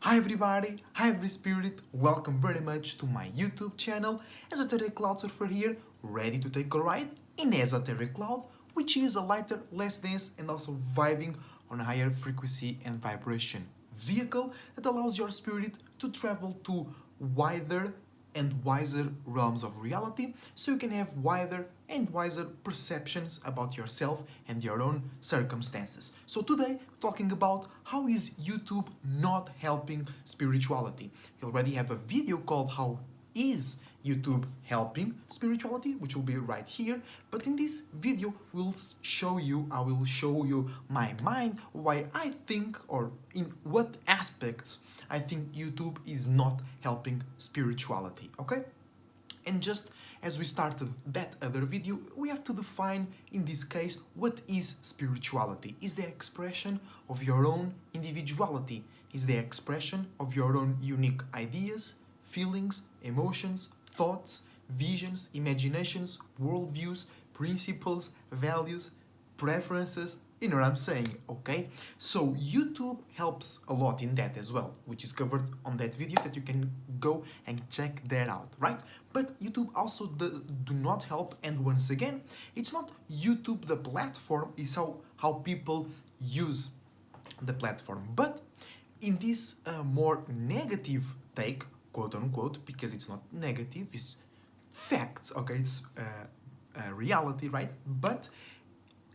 Hi everybody, hi every spirit, welcome very much to my YouTube channel. Esoteric Cloud Surfer here, ready to take a ride in Esoteric Cloud, which is a lighter, less dense and also vibing on a higher frequency and vibration vehicle that allows your spirit to travel to wider and wiser realms of reality so you can have wider and wiser perceptions about yourself and your own circumstances. So today, talking about how is YouTube not helping spirituality. You already have a video called How is YouTube helping spirituality, which will be right here, but in this video I will show you my mind, why I think, or in what aspects I think YouTube is not helping spirituality, okay? And just as we started that other video, we have to define, in this case, what is spirituality. Is the expression of your own individuality, is the expression of your own unique ideas, feelings, emotions, thoughts, visions, imaginations, worldviews, principles, values, preferences. You know what I'm saying, okay? So YouTube helps a lot in that as well, which is covered on that video that you can go and check that out, right? But YouTube also do not help, and once again, it's not YouTube the platform, is how people use the platform. But in this more negative take, quote unquote, because it's not negative, it's facts, okay? It's reality, right? But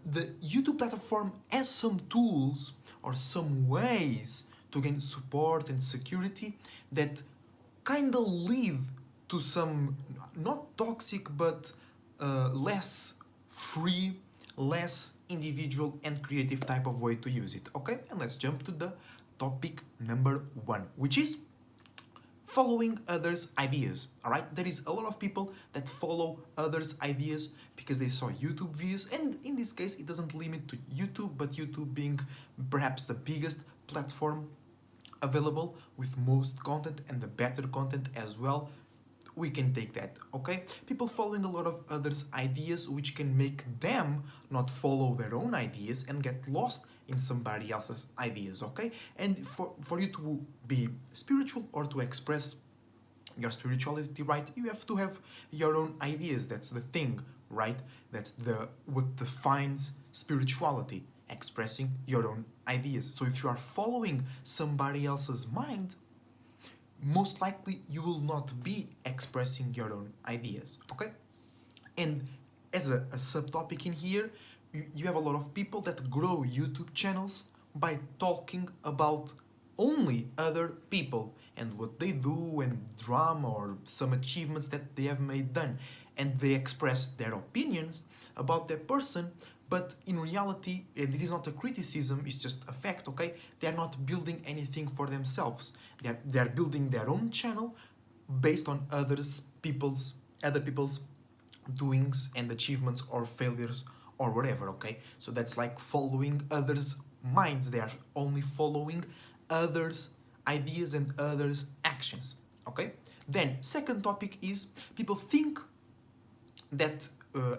the YouTube platform has some tools or some ways to gain support and security that kind of lead to some not toxic but less free, less individual and creative type of way to use it. Okay, and let's jump to the topic number 1, which is following others' ideas. All right, there is a lot of people that follow others' ideas because they saw YouTube videos, and in this case, it doesn't limit to YouTube, but YouTube being perhaps the biggest platform available with most content and the better content as well. We can take that, okay? People following a lot of others' ideas, which can make them not follow their own ideas and get lost in somebody else's ideas, okay? And for you to be spiritual or to express your spirituality, right, you have to have your own ideas. That's the thing, right? That's what defines spirituality, expressing your own ideas. So if you are following somebody else's mind, most likely you will not be expressing your own ideas, okay? And as a subtopic in here, you have a lot of people that grow YouTube channels by talking about only other people and what they do and drama or some achievements that they have made done, and they express their opinions about that person, but in reality, and this is not a criticism, it's just a fact, okay? They are not building anything for themselves. They are building their own channel based on other people's doings and achievements or failures or whatever, okay? So that's like following others' minds. They are only following others' ideas and others' actions, okay? Then, second topic is people think that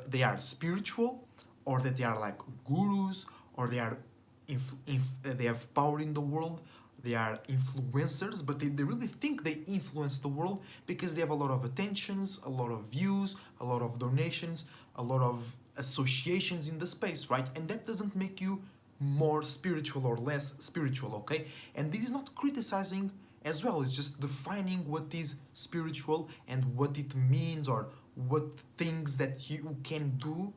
they are spiritual, or that they are like gurus, or they are they have power in the world, they are influencers, but they really think they influence the world because they have a lot of attentions, a lot of views, a lot of donations, a lot of associations in the space, right? And that doesn't make you more spiritual or less spiritual, okay? And this is not criticizing as well, it's just defining what is spiritual and what it means, or what things that you can do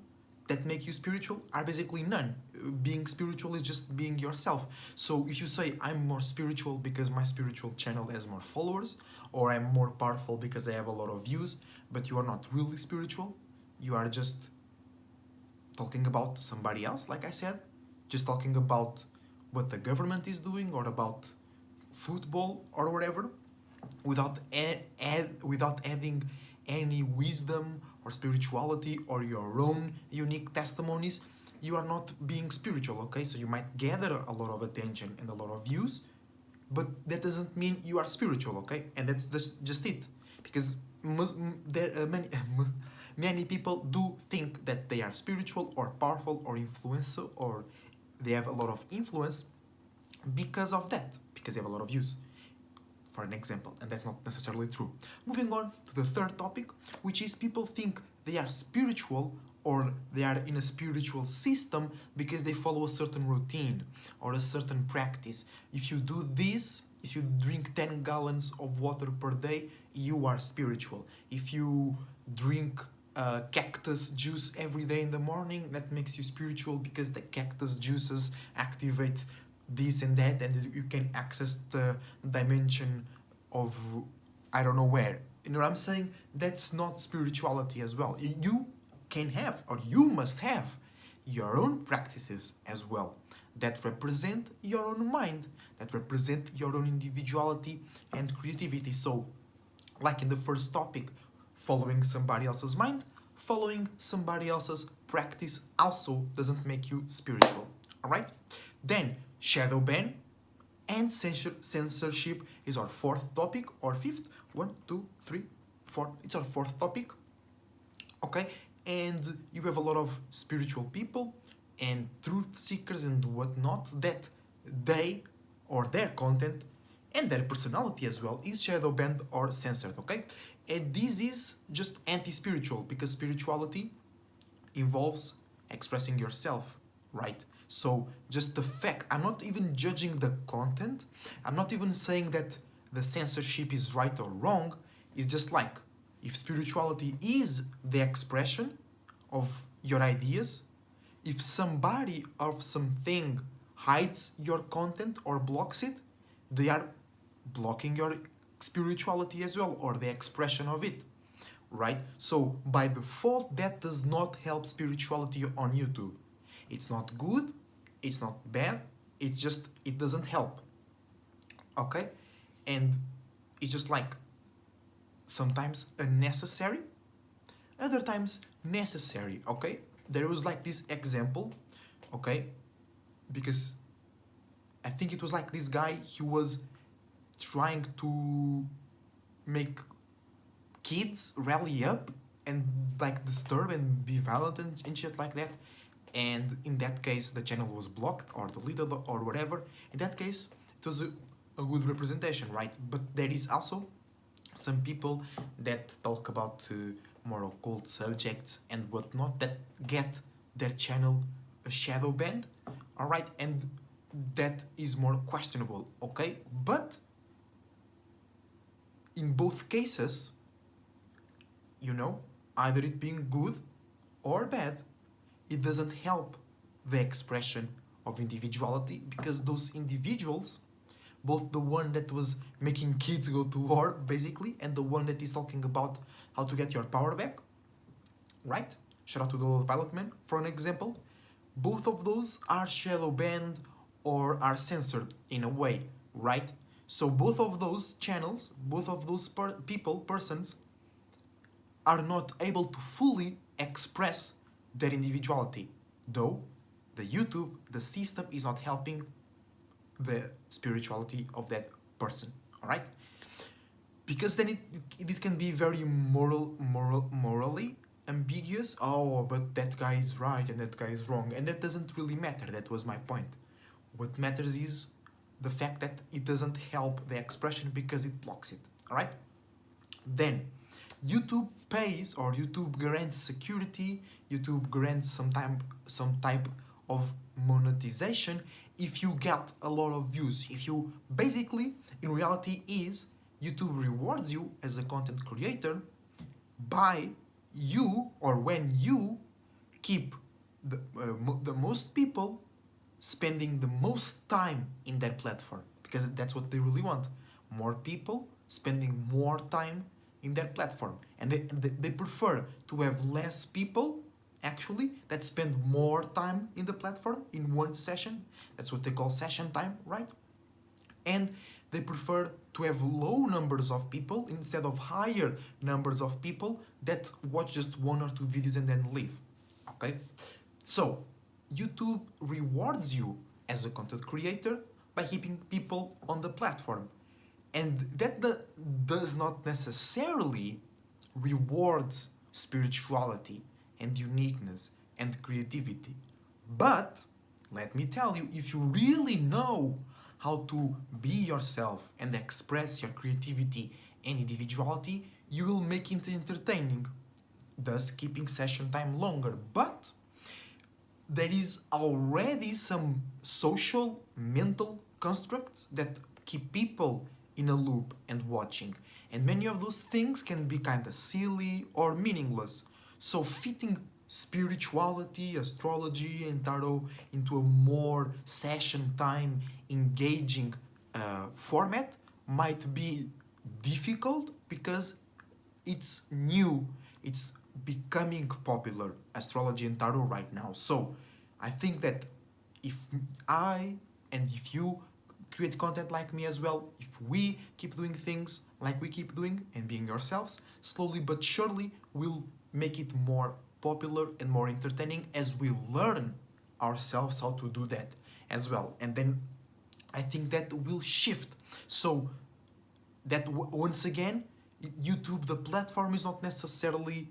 that make you spiritual are basically none. Being spiritual is just being yourself. So if you say I'm more spiritual because my spiritual channel has more followers, or I'm more powerful because I have a lot of views, but you are not really spiritual, you are just talking about somebody else, like I said, just talking about what the government is doing or about football or whatever, without adding any wisdom or spirituality or your own unique testimonies, you are not being spiritual, okay? So you might gather a lot of attention and a lot of views, but that doesn't mean you are spiritual, okay? And that's just it, because many people do think that they are spiritual or powerful or influential, or they have a lot of influence because of that, because they have a lot of views. for an example, and that's not necessarily true. Moving on to the third topic, which is people think they are spiritual or they are in a spiritual system because they follow a certain routine or a certain practice. If you do this, if you drink 10 gallons of water per day, you are spiritual. If you drink cactus juice every day in the morning, that makes you spiritual because the cactus juices activate this and that, and you can access the dimension of I don't know where. You know what I'm saying? That's not spirituality as well. You can have, or you must have, your own practices as well that represent your own mind, that represent your own individuality and creativity. So, like in the first topic, following somebody else's mind, following somebody else's practice also doesn't make you spiritual. Alright? Then, shadow ban and censorship is our fourth topic, or fifth. 1, 2, 3, 4. It's our fourth topic. Okay? And you have a lot of spiritual people and truth seekers and whatnot that they or their content and their personality as well is shadow banned or censored. Okay? And this is just anti-spiritual because spirituality involves expressing yourself, right? So just the fact, I'm not even judging the content, I'm not even saying that the censorship is right or wrong. It's just like, if spirituality is the expression of your ideas, if somebody or something hides your content or blocks it, they are blocking your spirituality as well, or the expression of it, right? So by default, that does not help spirituality on YouTube. It's not good, it's not bad, it's just, it doesn't help. Okay? And it's just like sometimes unnecessary, other times necessary. Okay? There was like this example, okay? Because I think it was like this guy, he was trying to make kids rally up and like disturb and be violent and shit like that. And in that case, the channel was blocked or deleted or whatever. In that case, it was a good representation, right? But there is also some people that talk about more occult subjects and whatnot that get their channel a shadow banned, all right? And that is more questionable, okay? But in both cases, you know, either it being good or bad, it doesn't help the expression of individuality, because those individuals, both the one that was making kids go to war, basically, and the one that is talking about how to get your power back, right? Shout out to the old pilot man, for an example. Both of those are shadow banned or are censored in a way, right? So both of those channels, both of those persons, are not able to fully express their individuality, though the YouTube, the system is not helping the spirituality of that person, all right? Because then this can be very morally ambiguous. Oh, but that guy is right and that guy is wrong, and that doesn't really matter. That was my point. What matters is the fact that it doesn't help the expression because it blocks it, all right? Then YouTube pays, or YouTube grants security, YouTube grants some type of monetization if you get a lot of views. If you basically, in reality, is YouTube rewards you as a content creator by you, or when you keep the most people spending the most time in their platform, because that's what they really want. More people spending more time in their platform, and they prefer to have less people actually that spend more time in the platform in one session. That's what they call session time, right? And they prefer to have low numbers of people instead of higher numbers of people that watch just 1 or 2 videos and then leave. Okay? So YouTube rewards you as a content creator by keeping people on the platform. And that does not necessarily reward spirituality and uniqueness and creativity. But let me tell you, if you really know how to be yourself and express your creativity and individuality, you will make it entertaining, thus keeping session time longer. But there is already some social mental constructs that keep people in a loop and watching, and many of those things can be kind of silly or meaningless. So fitting spirituality, astrology and tarot into a more session time engaging format might be difficult because it's new, it's becoming popular, astrology and tarot right now. So I think that if I and if you create content like me as well, if we keep doing things like we keep doing and being yourselves, slowly but surely we'll make it more popular and more entertaining as we learn ourselves how to do that as well. And then I think that will shift. So that once again, YouTube, the platform, is not necessarily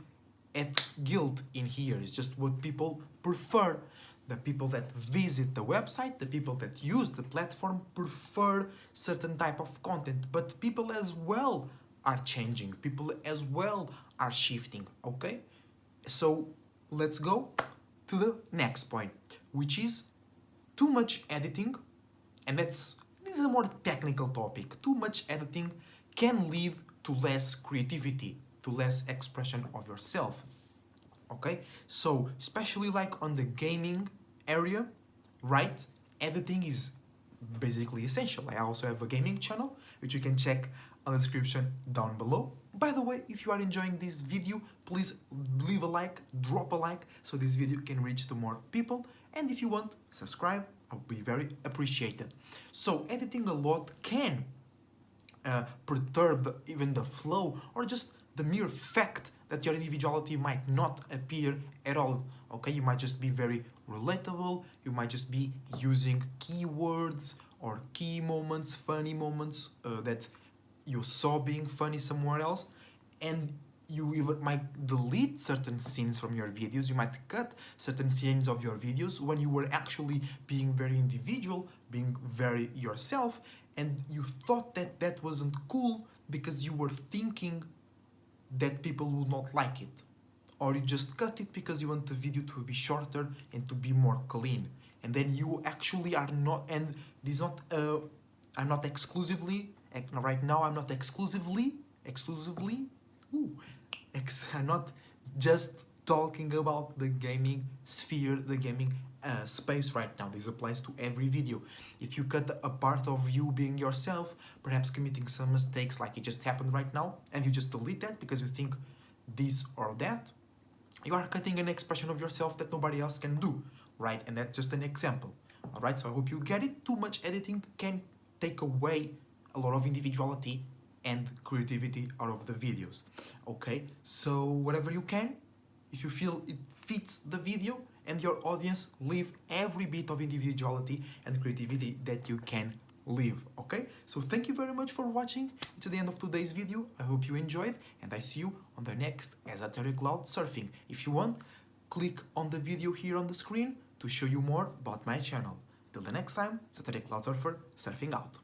at guilt in here. It's just what people prefer. The people that visit the website, the people that use the platform prefer certain type of content, but people as well are changing. People as well are shifting, okay? So let's go to the next point, which is too much editing, and this is a more technical topic. Too much editing can lead to less creativity, to less expression of yourself. Okay, so especially like on the gaming area, right? Editing is basically essential. I also have a gaming channel, which you can check on the description down below. By the way, if you are enjoying this video, please leave a like, drop a like, so this video can reach to more people. And if you want, subscribe, I'll be very appreciated. So editing a lot can perturb even the flow, or just the mere fact that your individuality might not appear at all. Okay, you might just be very relatable, you might just be using keywords or key moments, funny moments that you saw being funny somewhere else, and you even might delete certain scenes from your videos, you might cut certain scenes of your videos when you were actually being very individual, being very yourself, and you thought that that wasn't cool because you were thinking that people would not like it. Or you just cut it because you want the video to be shorter and to be more clean. And then you actually are not, and this is not, I'm not exclusively, right now I'm not exclusively, I'm not just talking about the gaming sphere, the gaming space right now. This applies to every video. If you cut a part of you being yourself, perhaps committing some mistakes like it just happened right now, and you just delete that because you think this or that, you are cutting an expression of yourself that nobody else can do, right? And that's just an example, all right? So I hope you get it. Too much editing can take away a lot of individuality and creativity out of the videos, okay? So whatever you can, if you feel it fits the video and your audience, leave every bit of individuality and creativity that you can leave, okay? So thank you very much for watching. It's the end of today's video. I hope you enjoyed, and I see you on the next Esoteric Cloud Surfing. If you want, click on the video here on the screen to show you more about my channel. Till the next time, Esoteric Cloud Surfer, surfing out.